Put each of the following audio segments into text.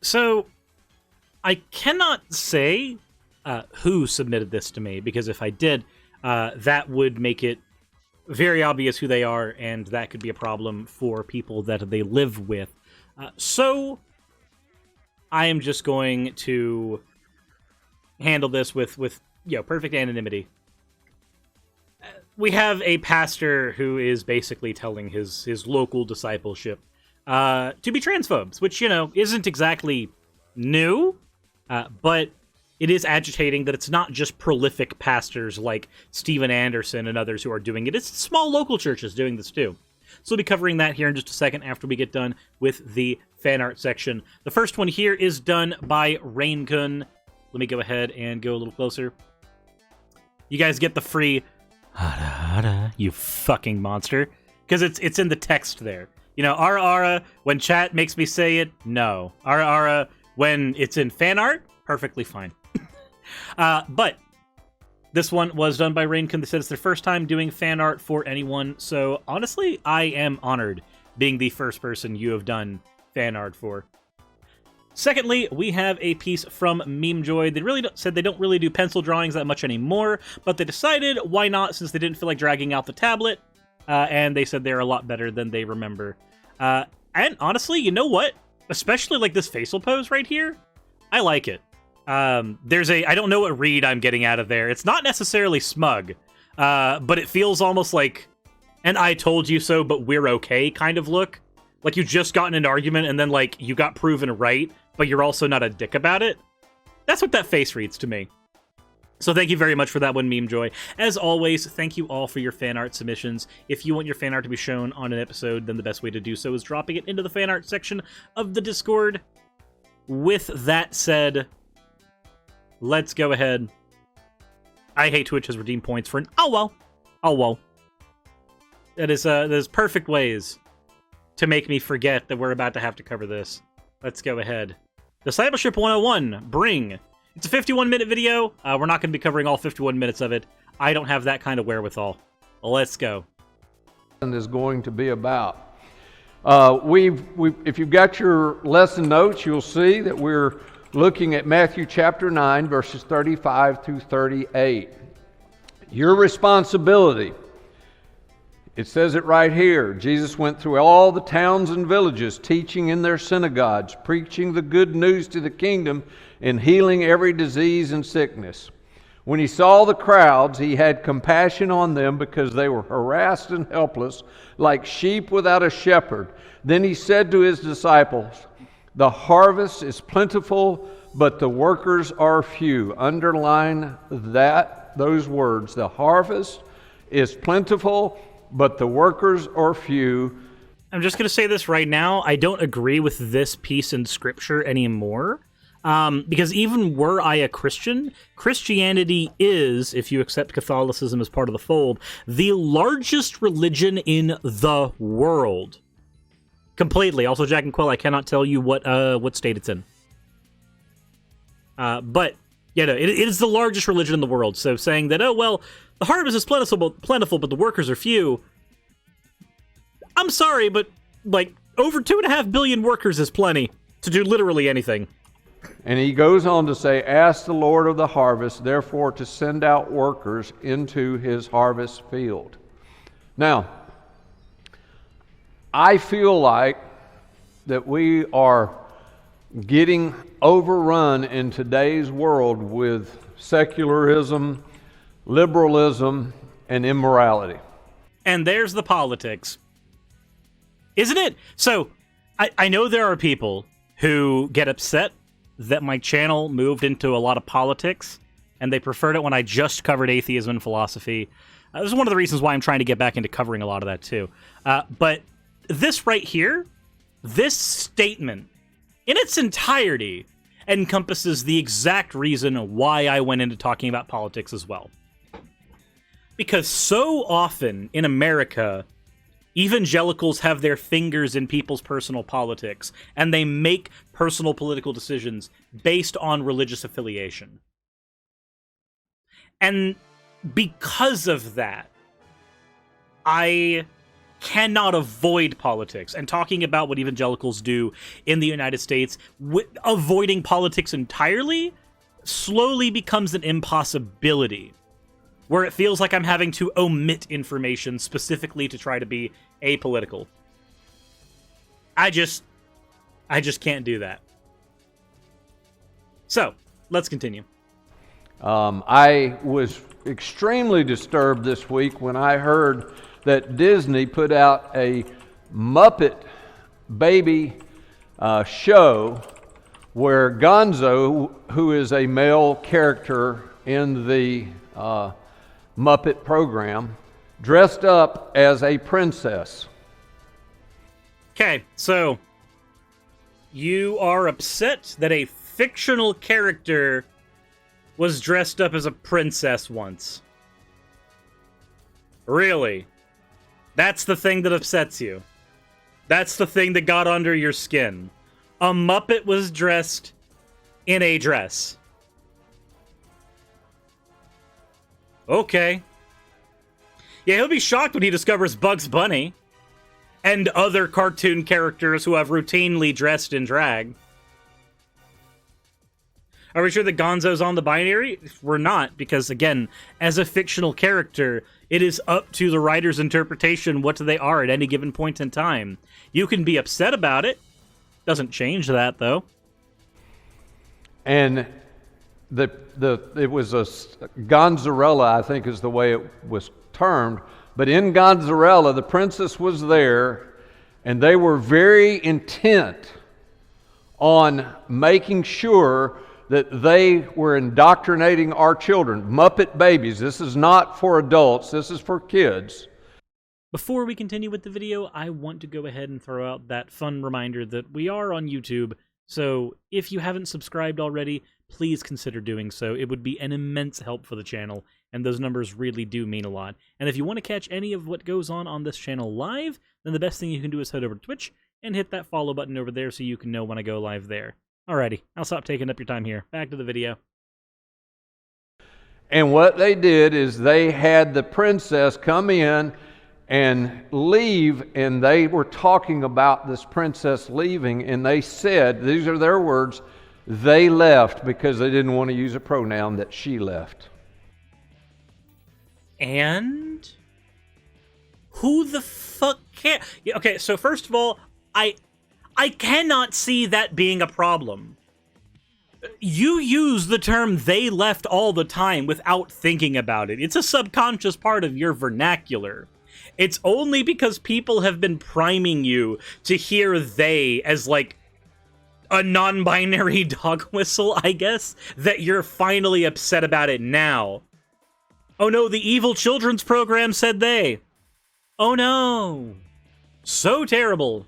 So, I cannot say who submitted this to me, because if I did, that would make it very obvious who they are, and that could be a problem for people that they live with. So, I am just going to handle this with perfect anonymity. We have a pastor who is basically telling his local discipleship to be transphobes, which, isn't exactly new, but it is agitating that it's not just prolific pastors like Steven Anderson and others who are doing it. It's small local churches doing this too. So we'll be covering that here in just a second after we get done with the fan art section. The first one here is done by Rainkun. Let me go ahead and go a little closer. You guys get the free hada hada, you fucking monster, because it's in the text there. Ara ara when chat makes me say it, no. Ara ara when it's in fan art, perfectly fine. But this one was done by Rainkun. They said it's their first time doing fan art for anyone, so honestly, I am honored being the first person you have done fan art for. Secondly, we have a piece from MemeJoy. They said they don't really do pencil drawings that much anymore, but they decided why not, since they didn't feel like dragging out the tablet, and they said they're a lot better than they remember. And honestly, you know what? Especially like this facial pose right here, I like it. I don't know what read I'm getting out of there. It's not necessarily smug, but it feels almost like an I told you so, but we're okay kind of look. Like you just got in an argument and then like you got proven right, but you're also not a dick about it. That's what that face reads to me. So thank you very much for that one, MemeJoy. As always, thank you all for your fan art submissions. If you want your fan art to be shown on an episode, then the best way to do so is dropping it into the fan art section of the Discord. With that said, let's go ahead. I hate Twitch has redeemed points for an oh well. That is perfect ways to make me forget that we're about to have to cover this. Let's go ahead. Discipleship 101, bring. It's a 51-minute video. We're not going to be covering all 51 minutes of it. I don't have that kind of wherewithal. Let's go. Is going to be about. If you've got your lesson notes, you'll see that we're looking at Matthew chapter 9, verses 35 through 38. Your responsibility. It says it right here. Jesus went through all the towns and villages, teaching in their synagogues, preaching the good news to the kingdom, and healing every disease and sickness. When he saw the crowds, he had compassion on them because they were harassed and helpless, like sheep without a shepherd. Then he said to his disciples, "The harvest is plentiful, but the workers are few." Underline those words. The harvest is plentiful, but the workers are few. I'm just going to say this right now. I don't agree with this piece in scripture anymore. Because even were I a Christian, Christianity is, if you accept Catholicism as part of the fold, the largest religion in the world. Completely. Also, JacandQuil, I cannot tell you what state it's in. But, it is the largest religion in the world. So saying that, the harvest is plentiful, but the workers are few. I'm sorry, but, over 2.5 billion workers is plenty to do literally anything. And he goes on to say, "Ask the Lord of the harvest, therefore, to send out workers into his harvest field." Now, I feel like that we are getting overrun in today's world with secularism, liberalism, and immorality. And there's the politics. Isn't it? So, I know there are people who get upset that my channel moved into a lot of politics, and they preferred it when I just covered atheism and philosophy. This is one of the reasons why I'm trying to get back into covering a lot of that, too. But this right here, this statement, in its entirety, encompasses the exact reason why I went into talking about politics as well. Because so often in America, evangelicals have their fingers in people's personal politics, and they make personal political decisions based on religious affiliation. And because of that, I cannot avoid politics. And talking about what evangelicals do in the United States, avoiding politics entirely slowly becomes an impossibility, where it feels like I'm having to omit information specifically to try to be apolitical. I just can't do that. So, let's continue. I was extremely disturbed this week when I heard that Disney put out a Muppet baby show where Gonzo, who is a male character in the Muppet program, dressed up as a princess. Okay, so you are upset that a fictional character was dressed up as a princess once. Really? That's the thing that upsets you. That's the thing that got under your skin. A Muppet was dressed in a dress. Okay. Yeah, he'll be shocked when he discovers Bugs Bunny and other cartoon characters who have routinely dressed in drag. Are we sure that Gonzo's on the binary? We're not, because again, as a fictional character, it is up to the writer's interpretation what they are at any given point in time. You can be upset about it. Doesn't change that, though. And it was a Gonzarella, I think is the way it was termed. But in Gonzarella, the princess was there, and they were very intent on making sure that they were indoctrinating our children. Muppet babies. This is not for adults. This is for kids. Before we continue with the video, I want to go ahead and throw out that fun reminder that we are on YouTube. So if you haven't subscribed already, please consider doing so. It would be an immense help for the channel, and those numbers really do mean a lot. And if you want to catch any of what goes on this channel live, then the best thing you can do is head over to Twitch and hit that follow button over there so you can know when I go live there. Alrighty, I'll stop taking up your time here. Back to the video. And what they did is they had the princess come in and leave, and they were talking about this princess leaving, and they said, these are their words, they left because they didn't want to use a pronoun, that she left. And who the fuck can... Okay, so first of all, I cannot see that being a problem. You use the term they left all the time without thinking about it. It's a subconscious part of your vernacular. It's only because people have been priming you to hear they as like a non-binary dog whistle, I guess, that you're finally upset about it now. Oh no, the evil children's program said they. Oh no. So terrible.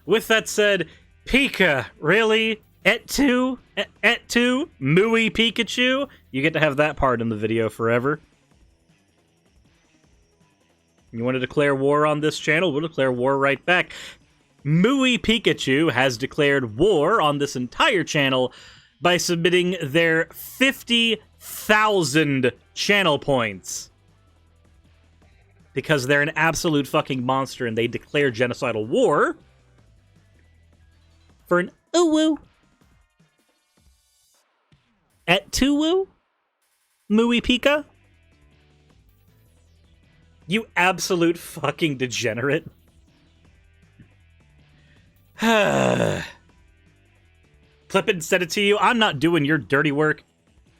With that said, Pika, really? Et tu? Mooey Pikachu? You get to have that part in the video forever. You want to declare war on this channel? We'll declare war right back. Mooey Pikachu has declared war on this entire channel by submitting their 50,000 channel points. Because they're an absolute fucking monster and they declare genocidal war for an uwu. Et tu-woo? Mooey Pika? You absolute fucking degenerate. Clip it and send it to you. I'm not doing your dirty work.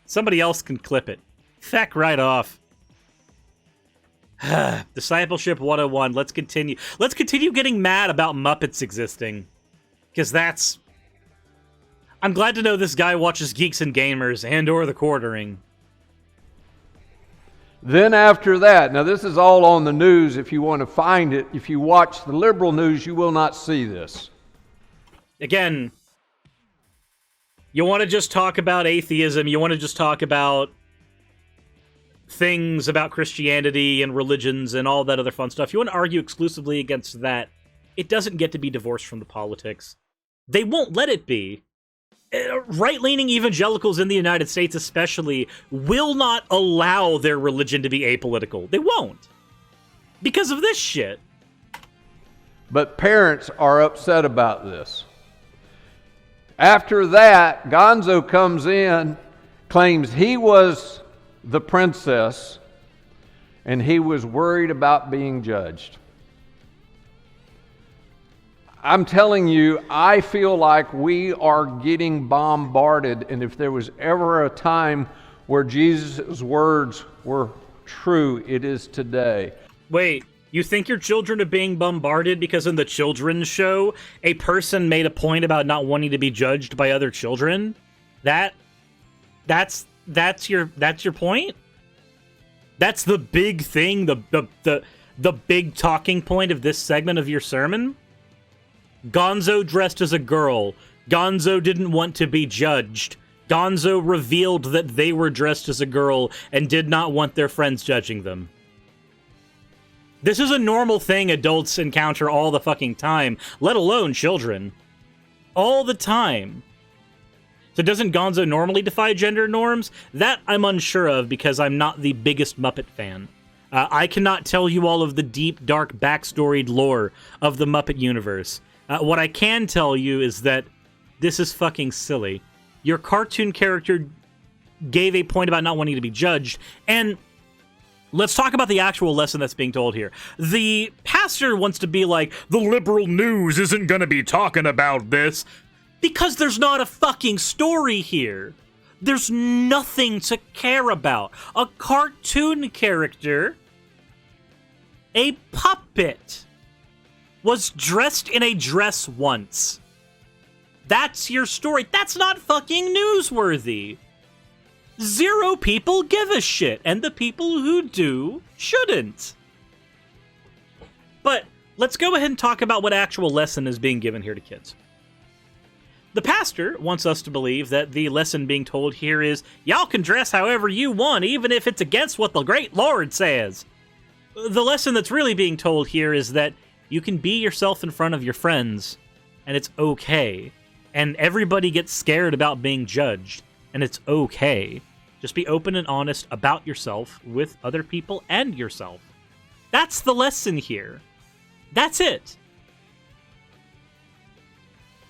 Somebody else can clip it. Feck right off. Discipleship 101. Let's continue. Let's continue getting mad about Muppets existing. Because that's... I'm glad to know this guy watches Geeks and Gamers and or The Quartering. Then after that, now this is all on the news if you want to find it. If you watch the liberal news, you will not see this. Again, you want to just talk about atheism, you want to just talk about things about Christianity and religions and all that other fun stuff. You want to argue exclusively against that, it doesn't get to be divorced from the politics. They won't let it be. Right-leaning evangelicals in the United States especially will not allow their religion to be apolitical. They won't. Because of this shit. But parents are upset about this. After that, Gonzo comes in, claims he was the princess, and he was worried about being judged. I'm telling you, I feel like we are getting bombarded, and if there was ever a time where Jesus' words were true, it is today. Wait, you think your children are being bombarded because in the children's show, a person made a point about not wanting to be judged by other children? That's your point? That's the big thing, the big talking point of this segment of your sermon? Gonzo dressed as a girl. Gonzo didn't want to be judged. Gonzo revealed that they were dressed as a girl and did not want their friends judging them. This is a normal thing adults encounter all the fucking time, let alone children. All the time. So doesn't Gonzo normally defy gender norms? That I'm unsure of because I'm not the biggest Muppet fan. I cannot tell you all of the deep, dark, backstoried lore of the Muppet universe. What I can tell you is that this is fucking silly. Your cartoon character gave a point about not wanting to be judged, and let's talk about the actual lesson that's being told here. The pastor wants to be like, the liberal news isn't gonna be talking about this, because there's not a fucking story here. There's nothing to care about. A cartoon character, a puppet, was dressed in a dress once. That's your story. That's not fucking newsworthy. 0 people give a shit, and the people who do shouldn't. But let's go ahead and talk about what actual lesson is being given here to kids. The pastor wants us to believe that the lesson being told here is, y'all can dress however you want, even if it's against what the great Lord says. The lesson that's really being told here is that you can be yourself in front of your friends, and it's okay. And everybody gets scared about being judged, and it's okay. Just be open and honest about yourself with other people and yourself. That's the lesson here. That's it.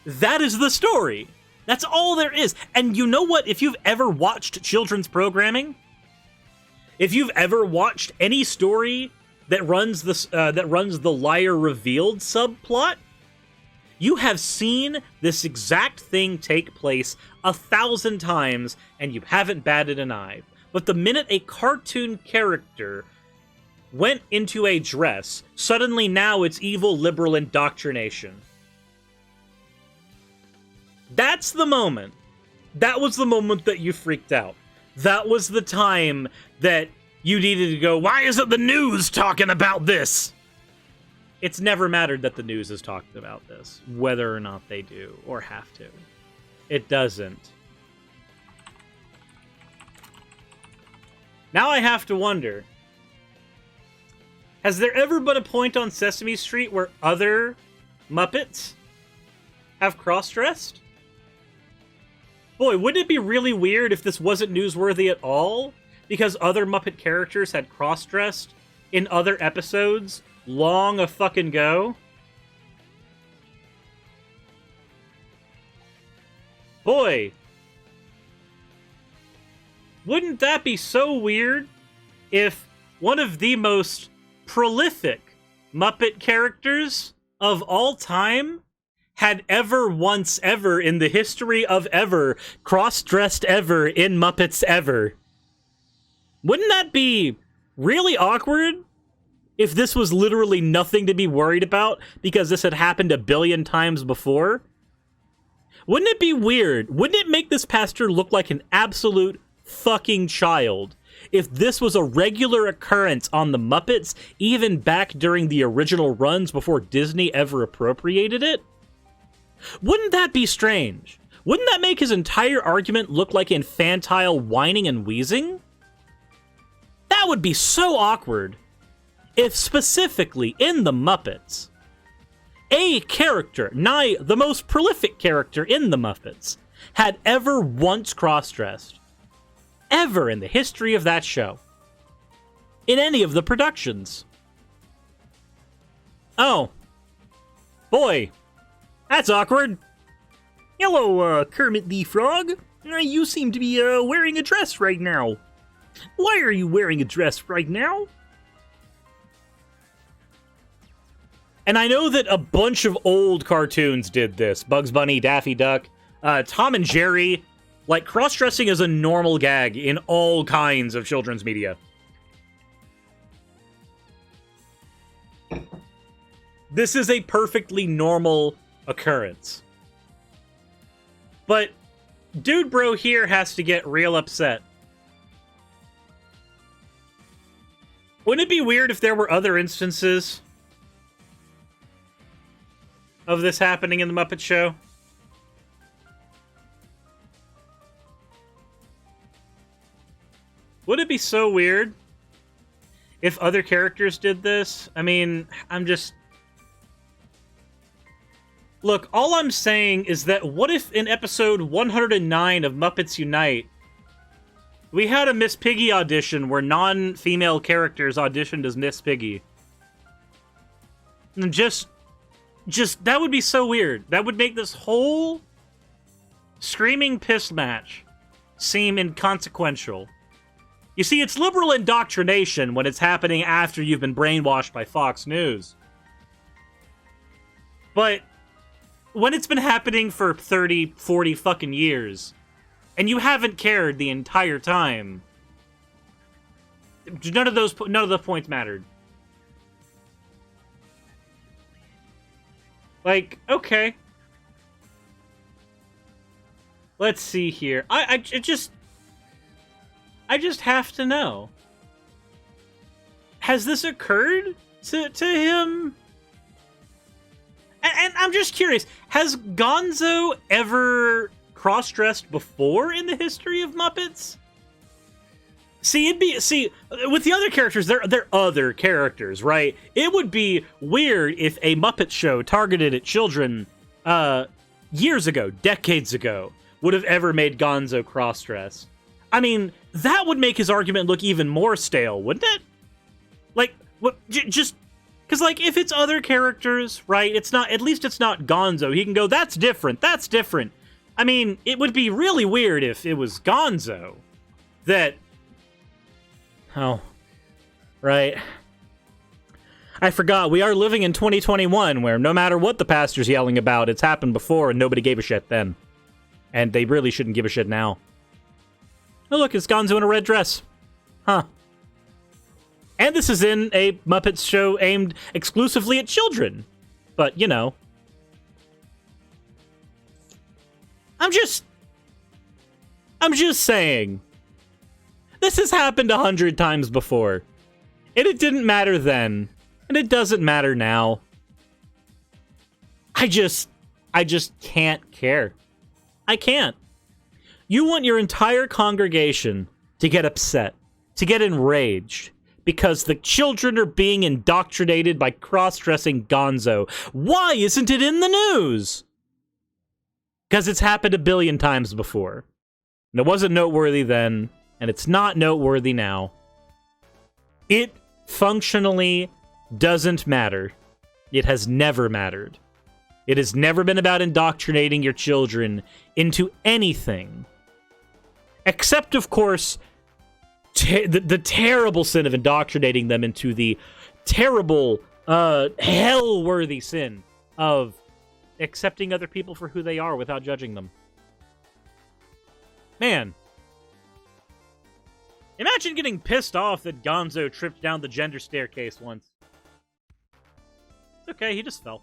That is the story. That's all there is. And you know what? If you've ever watched children's programming, if you've ever watched any story that runs the liar revealed subplot, you have seen this exact thing take place 1,000 times, and you haven't batted an eye. But the minute a cartoon character went into a dress, suddenly now it's evil liberal indoctrination. That's the moment. That was the moment that you freaked out. That was the time that you needed to go, why isn't the news talking about this? It's never mattered that the news has talked about this, whether or not they do, or have to. It doesn't. Now I have to wonder, has there ever been a point on Sesame Street where other Muppets have cross-dressed? Boy, wouldn't it be really weird if this wasn't newsworthy at all? Because other Muppet characters had cross-dressed in other episodes long a fucking go? Boy, wouldn't that be so weird if one of the most prolific Muppet characters of all time had ever once ever in the history of ever cross-dressed ever in Muppets ever? Wouldn't that be really awkward if this was literally nothing to be worried about because this had happened 1 billion times before? Wouldn't it be weird? Wouldn't it make this pastor look like an absolute fucking child if this was a regular occurrence on the Muppets, even back during the original runs before Disney ever appropriated it? Wouldn't that be strange? Wouldn't that make his entire argument look like infantile whining and wheezing? That would be so awkward if specifically in the Muppets, a character, nigh the most prolific character in the Muppets, had ever once cross-dressed. Ever in the history of that show. In any of the productions. Oh. Boy. That's awkward. Hello, Kermit the Frog. You seem to be wearing a dress right now. Why are you wearing a dress right now? And I know that a bunch of old cartoons did this. Bugs Bunny, Daffy Duck, Tom and Jerry. Like, cross-dressing is a normal gag in all kinds of children's media. This is a perfectly normal occurrence. But Dude Bro here has to get real upset. Wouldn't it be weird if there were other instances of this happening in the Muppet Show? Would it be so weird if other characters did this? I mean, Look, all I'm saying is that what if in episode 109 of Muppets Unite, we had a Miss Piggy audition where non-female characters auditioned as Miss Piggy? And just, that would be so weird. That would make this whole screaming piss match seem inconsequential. You see, it's liberal indoctrination when it's happening after you've been brainwashed by Fox News. But when it's been happening for 30, 40 fucking years, and you haven't cared the entire time, none of the points mattered. Like, okay. Let's see here. I just have to know. Has this occurred to him? And I'm just curious, has Gonzo ever cross-dressed before in the history of Muppets? See, with the other characters, they're other characters, right? It would be weird if a Muppet show targeted at children years ago, decades ago, would have ever made Gonzo cross-dress. I mean, that would make his argument look even more stale, wouldn't it? Like, what? Just because, like, if it's other characters, right? It's not. At least it's not Gonzo. He can go, "That's different. That's different." I mean, it would be really weird if it was Gonzo that. Oh, right. I forgot. We are living in 2021, where no matter what the pastor's yelling about, it's happened before, and nobody gave a shit then, and they really shouldn't give a shit now. Oh, look, it's Gonzo in a red dress. Huh. And this is in a Muppets show aimed exclusively at children. But, you know. I'm just saying. This has happened 100 times before. And it didn't matter then. And it doesn't matter now. I just can't care. I can't. You want your entire congregation to get upset, to get enraged, because the children are being indoctrinated by cross-dressing Gonzo. Why isn't it in the news? Because it's happened a billion times before. And it wasn't noteworthy then, and it's not noteworthy now. It functionally doesn't matter. It has never mattered. It has never been about indoctrinating your children into anything. Except, of course, the terrible sin of indoctrinating them into the terrible, hell-worthy sin of accepting other people for who they are without judging them. Man. Imagine getting pissed off that Gonzo tripped down the gender staircase once. It's okay, he just fell.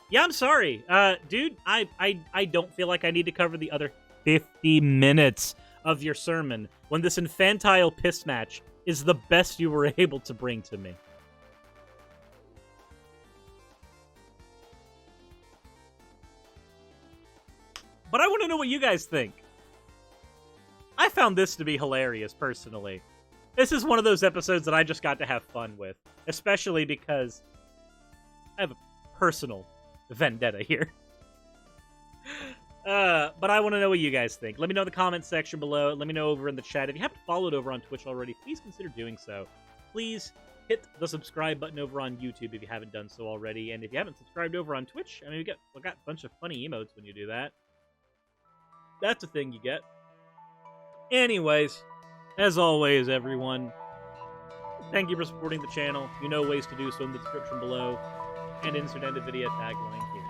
Yeah, I'm sorry. Dude, I don't feel like I need to cover the other 50 minutes of your sermon when this infantile piss match is the best you were able to bring to me. But I want to know what you guys think. I found this to be hilarious, personally. This is one of those episodes that I just got to have fun with, especially because I have a personal vendetta here. But I want to know what you guys think. Let me know in the comments section below. Let me know over in the chat. If you haven't followed over on Twitch already, please consider doing so. Please hit the subscribe button over on YouTube if you haven't done so already. And if you haven't subscribed over on Twitch, I mean, we got a bunch of funny emotes when you do that. That's a thing you get. Anyways, as always, everyone, thank you for supporting the channel. You know ways to do so in the description below. And insert end of video tagline here.